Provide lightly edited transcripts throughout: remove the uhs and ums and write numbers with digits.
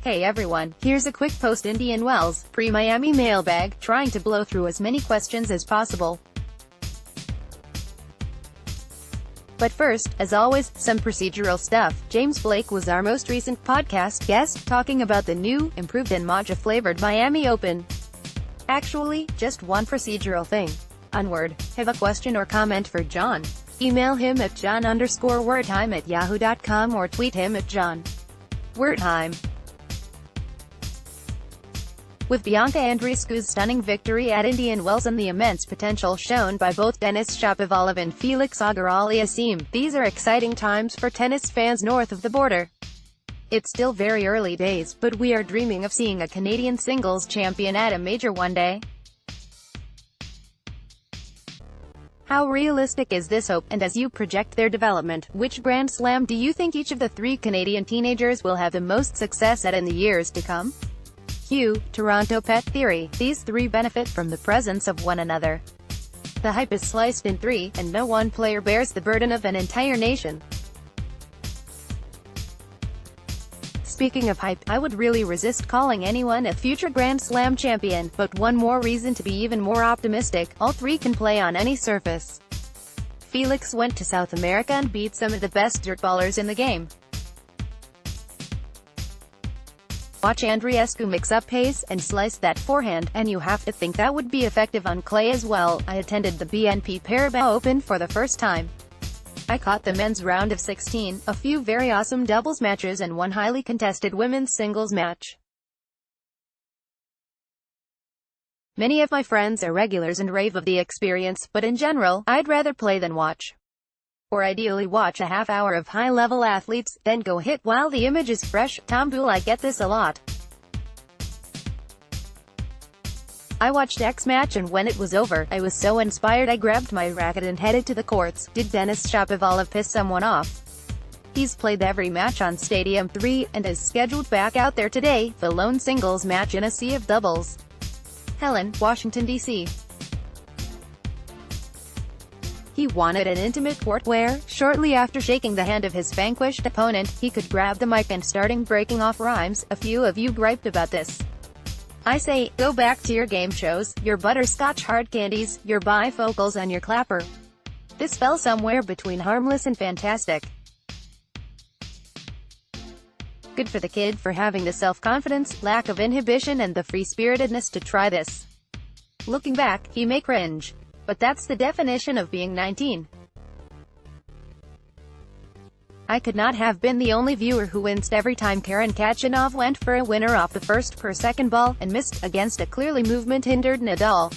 Hey everyone, here's a quick post Indian Wells, pre-Miami mailbag, trying to blow through as many questions as possible. But first, as always, some procedural stuff. James Blake was our most recent podcast guest, talking about the new, improved and matcha-flavored Miami Open. Actually, just one procedural thing. Onward. Have a question or comment for John? Email him at john_wertheim@yahoo.com or tweet him at john_wertheim. With Bianca Andreescu's stunning victory at Indian Wells and the immense potential shown by both Denis Shapovalov and Felix Auger-Aliassime, these are exciting times for tennis fans north of the border. It's still very early days, but we are dreaming of seeing a Canadian singles champion at a major one day. How realistic is this hope, and as you project their development, which Grand Slam do you think each of the three Canadian teenagers will have the most success at in the years to come? Toronto Pet Theory. These three benefit from the presence of one another. The hype is sliced in three, and no one player bears the burden of an entire nation. Speaking of hype, I would really resist calling anyone a future Grand Slam champion, but one more reason to be even more optimistic: all three can play on any surface. Felix went to South America and beat some of the best dirtballers in the game. Watch Andreescu mix up pace and slice that forehand, and you have to think that would be effective on clay as well. I attended the BNP Paribas Open for the first time. I caught the men's round of 16, a few very awesome doubles matches and one highly contested women's singles match. Many of my friends are regulars and rave of the experience, but in general, I'd rather play than watch. Or ideally watch a half hour of high-level athletes, then go hit while the image is fresh. Tom Bull, I get this a lot. I watched X match and when it was over, I was so inspired I grabbed my racket and headed to the courts. Did Denis Shapovalov piss someone off? He's played every match on Stadium 3, and is scheduled back out there today, the lone singles match in a sea of doubles. Helen, Washington, D.C. He wanted an intimate court where, shortly after shaking the hand of his vanquished opponent, he could grab the mic and starting breaking off rhymes. A few of you griped about this. I say, go back to your game shows, your butterscotch hard candies, your bifocals and your clapper. This fell somewhere between harmless and fantastic. Good for the kid for having the self-confidence, lack of inhibition and the free-spiritedness to try this. Looking back, he may cringe. But that's the definition of being 19. I could not have been the only viewer who winced every time Karen Khachanov went for a winner off the first per second ball, and missed against a clearly movement-hindered Nadal.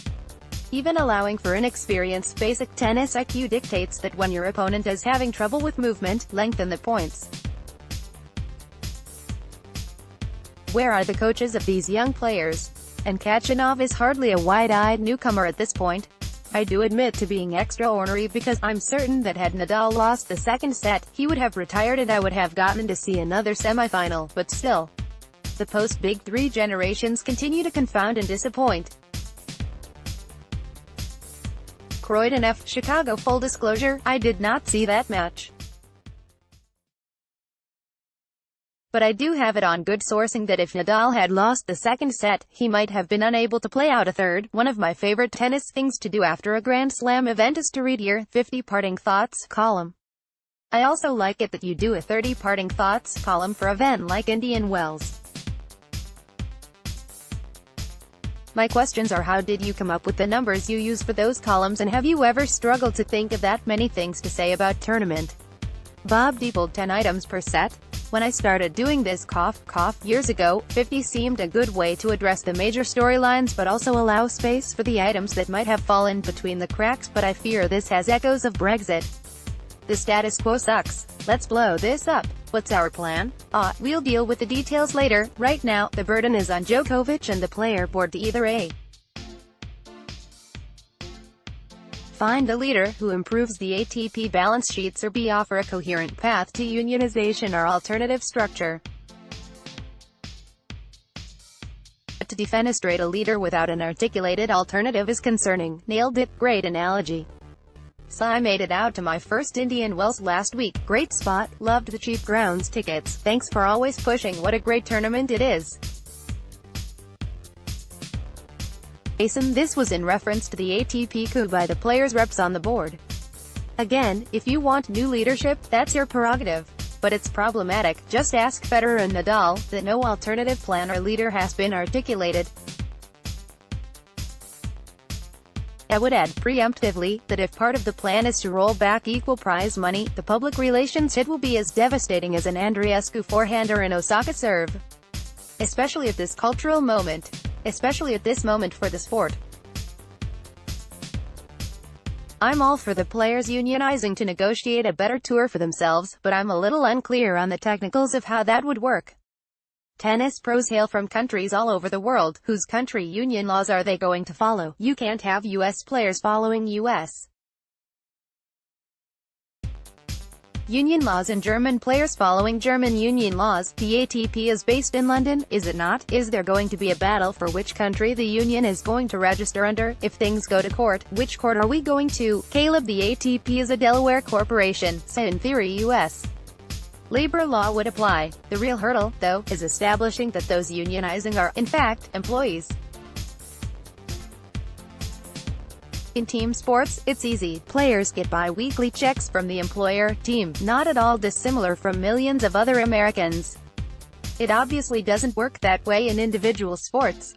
Even allowing for inexperience, basic tennis IQ dictates that when your opponent is having trouble with movement, lengthen the points. Where are the coaches of these young players? And Khachanov is hardly a wide-eyed newcomer at this point. I do admit to being extra ornery because I'm certain that had Nadal lost the second set, he would have retired and I would have gotten to see another semifinal, but still. The post-Big Three generations continue to confound and disappoint. Croydon F. Chicago. Full disclosure, I did not see that match. But I do have it on good sourcing that if Nadal had lost the second set, he might have been unable to play out a third. One of my favorite tennis things to do after a Grand Slam event is to read your 50 parting thoughts column. I also like it that you do a 30 parting thoughts column for an event like Indian Wells. My questions are: how did you come up with the numbers you use for those columns, and have you ever struggled to think of that many things to say about tournament? Bob Diebold. 10 items per set. When I started doing this years ago, 50 seemed a good way to address the major storylines but also allow space for the items that might have fallen between the cracks, but I fear this has echoes of Brexit. The status quo sucks. Let's blow this up. What's our plan? We'll deal with the details later. Right now, the burden is on Djokovic and the player board to either A. Find a leader who improves the ATP balance sheets, or B. Offer a coherent path to unionization or alternative structure. But to defenestrate a leader without an articulated alternative is concerning. Nailed it. Great analogy. So I made it out to my first Indian Wells last week. Great spot, loved the cheap grounds tickets. Thanks for always pushing, what a great tournament it is. Jason, this was in reference to the ATP coup by the players' reps on the board. Again, if you want new leadership, that's your prerogative. But it's problematic. Just ask Federer and Nadal, that no alternative plan or leader has been articulated. I would add, preemptively, that if part of the plan is to roll back equal prize money, the public relations hit will be as devastating as an Andreescu forehand or an Osaka serve. Especially at this cultural moment. Especially at this moment for the sport. I'm all for the players unionizing to negotiate a better tour for themselves, but I'm a little unclear on the technicals of how that would work. Tennis pros hail from countries all over the world. Whose country union laws are they going to follow? You can't have US players following US union laws and German players following German union laws. The ATP is based in London, is it not? Is there going to be a battle for which country the union is going to register under? If things go to court, which court are we going to? Caleb, the ATP is a Delaware corporation, so in theory US labor law would apply. The real hurdle, though, is establishing that those unionizing are, in fact, employees. In team sports, it's easy. Players get bi-weekly checks from the employer, team, not at all dissimilar from millions of other Americans. It obviously doesn't work that way in individual sports.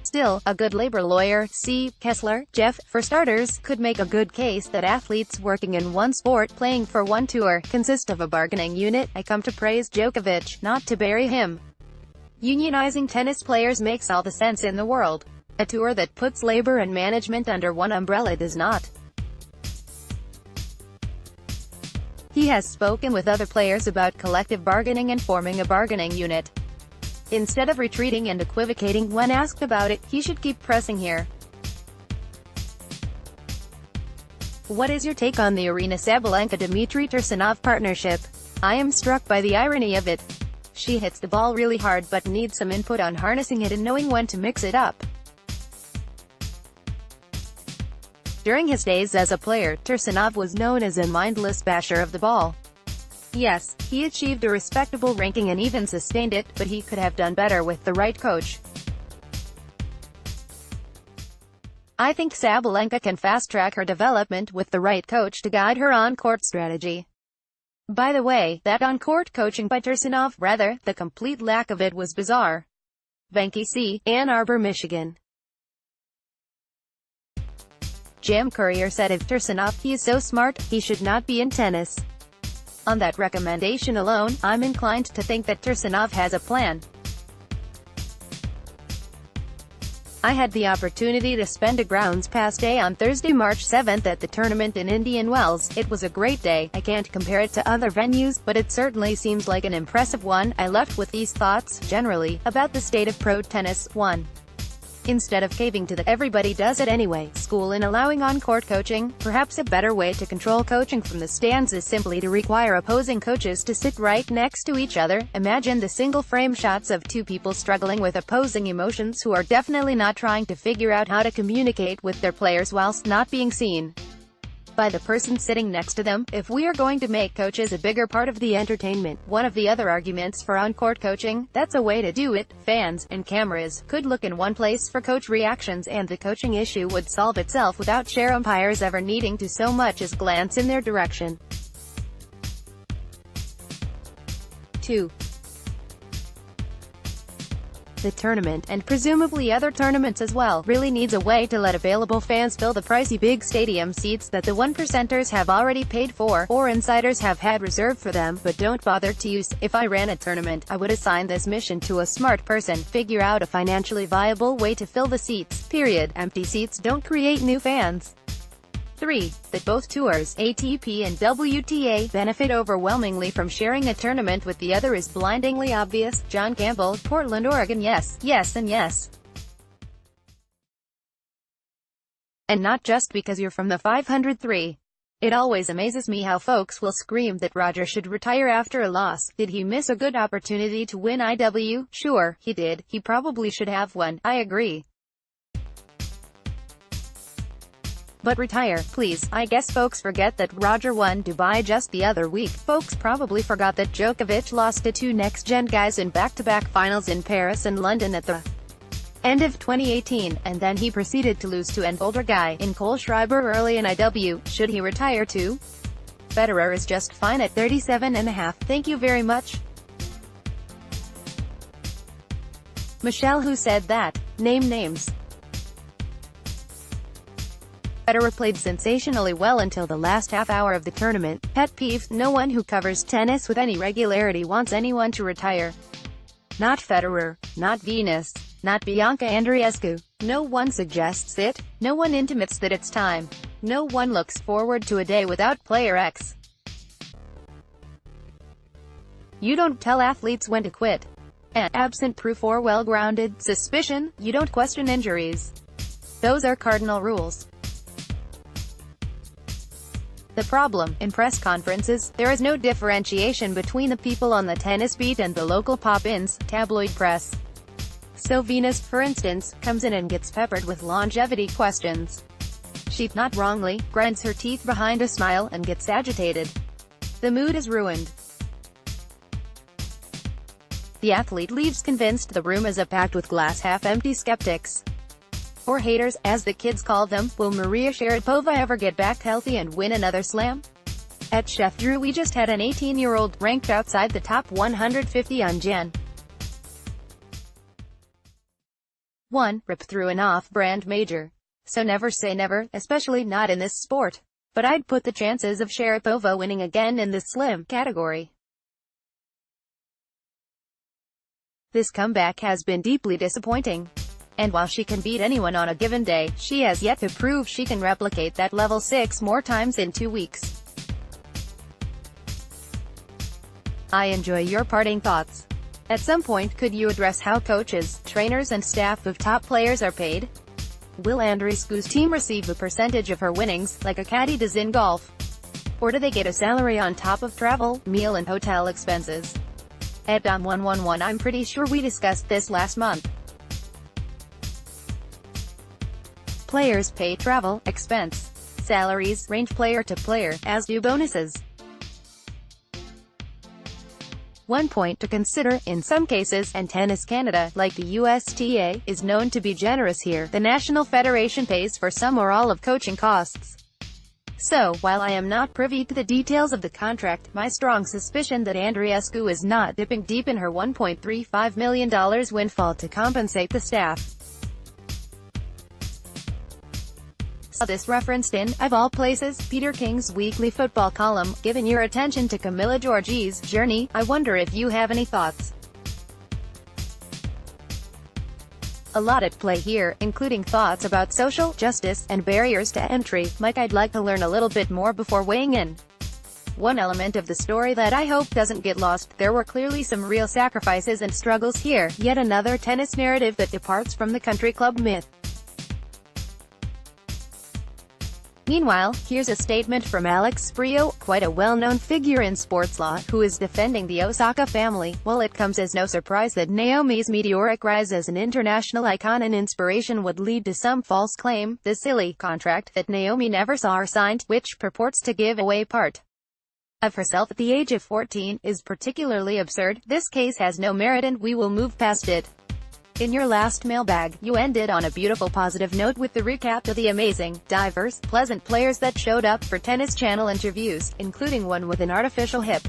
Still, a good labor lawyer, C. Kessler, Jeff, for starters, could make a good case that athletes working in one sport, playing for one tour, consist of a bargaining unit. I come to praise Djokovic, not to bury him. Unionizing tennis players makes all the sense in the world. A tour that puts labor and management under one umbrella does not. He has spoken with other players about collective bargaining and forming a bargaining unit. Instead of retreating and equivocating when asked about it, he should keep pressing here. What is your take on the Arena Sabalenka-Dmitry Tursunov partnership? I am struck by the irony of it. She hits the ball really hard but needs some input on harnessing it and knowing when to mix it up. During his days as a player, Tursunov was known as a mindless basher of the ball. Yes, he achieved a respectable ranking and even sustained it, but he could have done better with the right coach. I think Sabalenka can fast-track her development with the right coach to guide her on-court strategy. By the way, that on-court coaching by Tursunov, rather, the complete lack of it was bizarre. Venky C., Ann Arbor, Michigan. Jam Courier said of Tursunov, he is so smart, he should not be in tennis. On that recommendation alone, I'm inclined to think that Tursunov has a plan. I had the opportunity to spend a grounds pass day on Thursday, March 7th at the tournament in Indian Wells. It was a great day. I can't compare it to other venues, but it certainly seems like an impressive one. I left with these thoughts, generally, about the state of pro tennis. 1. Instead of caving to the "everybody does it anyway" school in allowing on-court coaching, perhaps a better way to control coaching from the stands is simply to require opposing coaches to sit right next to each other. Imagine the single-frame shots of two people struggling with opposing emotions who are definitely not trying to figure out how to communicate with their players whilst not being seen by the person sitting next to them. If we are going to make coaches a bigger part of the entertainment, one of the other arguments for on-court coaching, that's a way to do it. Fans and cameras could look in one place for coach reactions and the coaching issue would solve itself without chair umpires ever needing to so much as glance in their direction. 2. The tournament, and presumably other tournaments as well, really needs a way to let available fans fill the pricey big stadium seats that the one-percenters have already paid for, or insiders have had reserved for them, but don't bother to use. If I ran a tournament, I would assign this mission to a smart person. Figure out a financially viable way to fill the seats. Period. Empty seats don't create new fans. 3. That both tours, ATP and WTA, benefit overwhelmingly from sharing a tournament with the other is blindingly obvious. John Campbell, Portland, Oregon. Yes, yes and yes. And not just because you're from the 503. It always amazes me how folks will scream that Roger should retire after a loss. Did he miss a good opportunity to win IW? Sure, he did. He probably should have won. I agree. But retire, please. I guess folks forget that Roger won Dubai just the other week. Folks probably forgot that Djokovic lost to two next-gen guys in back-to-back finals in Paris and London at the end of 2018, and then he proceeded to lose to an older guy in Cole Schreiber early in IW. Should he retire too? Federer is just fine at 37.5. Thank you very much. Michelle, who said that? Name names. Federer played sensationally well until the last half hour of the tournament. Pet peeve: no one who covers tennis with any regularity wants anyone to retire. Not Federer, not Venus, not Bianca Andreescu. No one suggests it. No one intimates that it's time. No one looks forward to a day without player X. You don't tell athletes when to quit. And, absent proof or well-grounded suspicion, you don't question injuries. Those are cardinal rules. The problem, in press conferences, there is no differentiation between the people on the tennis beat and the local pop-ins, tabloid press. So Venus, for instance, comes in and gets peppered with longevity questions. She, not wrongly, grinds her teeth behind a smile and gets agitated. The mood is ruined. The athlete leaves convinced the room is packed with glass-half-empty skeptics. Or haters, as the kids call them. Will Maria Sharapova ever get back healthy and win another slam? At Chef Drew, we just had an 18-year-old ranked outside the top 150 on Gen 1 rip through an off-brand major. So never say never, especially not in this sport. But I'd put the chances of Sharapova winning again in the slim category. This comeback has been deeply disappointing. And while she can beat anyone on a given day, she has yet to prove she can replicate that level 6 more times in 2 weeks. I enjoy your parting thoughts. At some point, could you address how coaches, trainers and staff of top players are paid? Will Andreescu's team receive a percentage of her winnings, like a caddy does in golf? Or do they get a salary on top of travel, meal and hotel expenses? At Dom111, I'm pretty sure we discussed this last month. Players pay travel, expense, salaries, range player to player, as do bonuses. One point to consider, in some cases, and Tennis Canada, like the USTA, is known to be generous here, the National Federation pays for some or all of coaching costs. So, while I am not privy to the details of the contract, my strong suspicion that Andreescu is not dipping deep in her $1.35 million windfall to compensate the staff. Saw this referenced in, of all places, Peter King's weekly football column. Given your attention to Camila Giorgi's journey, I wonder if you have any thoughts. A lot at play here, including thoughts about social justice and barriers to entry. Mike, I'd like to learn a little bit more before weighing in. One element of the story that I hope doesn't get lost: there were clearly some real sacrifices and struggles here. Yet another tennis narrative that departs from the country club myth. Meanwhile, here's a statement from Alex Frio, quite a well-known figure in sports law, who is defending the Osaka family. While it comes as no surprise that Naomi's meteoric rise as an international icon and inspiration would lead to some false claim, the silly contract that Naomi never saw or signed, which purports to give away part of herself at the age of 14, is particularly absurd. This case has no merit and we will move past it. In your last mailbag, you ended on a beautiful positive note with the recap of the amazing, diverse, pleasant players that showed up for Tennis Channel interviews, including one with an artificial hip.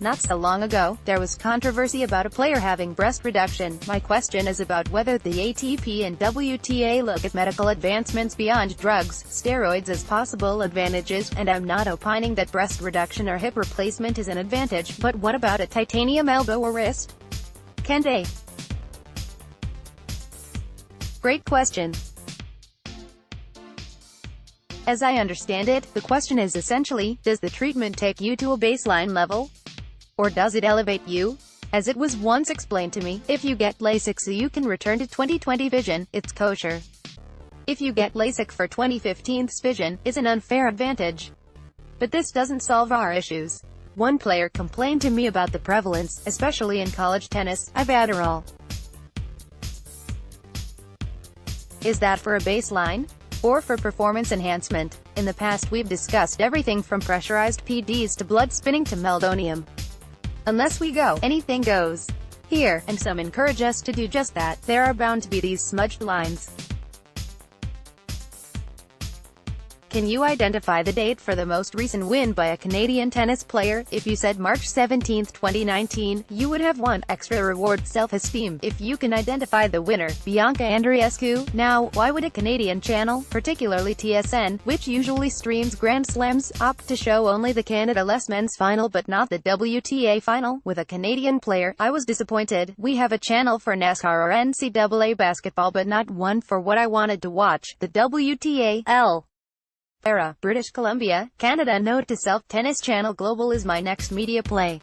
Not so long ago, there was controversy about a player having breast reduction. My question is about whether the ATP and WTA look at medical advancements beyond drugs, steroids as possible advantages, and I'm not opining that breast reduction or hip replacement is an advantage, but what about a titanium elbow or wrist? Can they? Great question. As I understand it, the question is essentially, does the treatment take you to a baseline level? Or does it elevate you? As it was once explained to me, if you get LASIK so you can return to 2020 vision, it's kosher. If you get LASIK for 2015's vision, it's an unfair advantage. But this doesn't solve our issues. One player complained to me about the prevalence, especially in college tennis, of Adderall. Is that for a baseline? Or for performance enhancement? In the past we've discussed everything from pressurized PDs to blood spinning to meldonium. Unless we go, anything goes. Here, and some encourage us to do just that, there are bound to be these smudged lines. Can you identify the date for the most recent win by a Canadian tennis player? If you said March 17, 2019, you would have won extra reward self-esteem. If you can identify the winner, Bianca Andreescu. Now, why would a Canadian channel, particularly TSN, which usually streams Grand Slams, opt to show only the Canada Les men's final but not the WTA final? With a Canadian player, I was disappointed. We have a channel for NASCAR or NCAA basketball but not one for what I wanted to watch, the WTA. Era, British Columbia, Canada. Note to self, Tennis Channel Global is my next media play.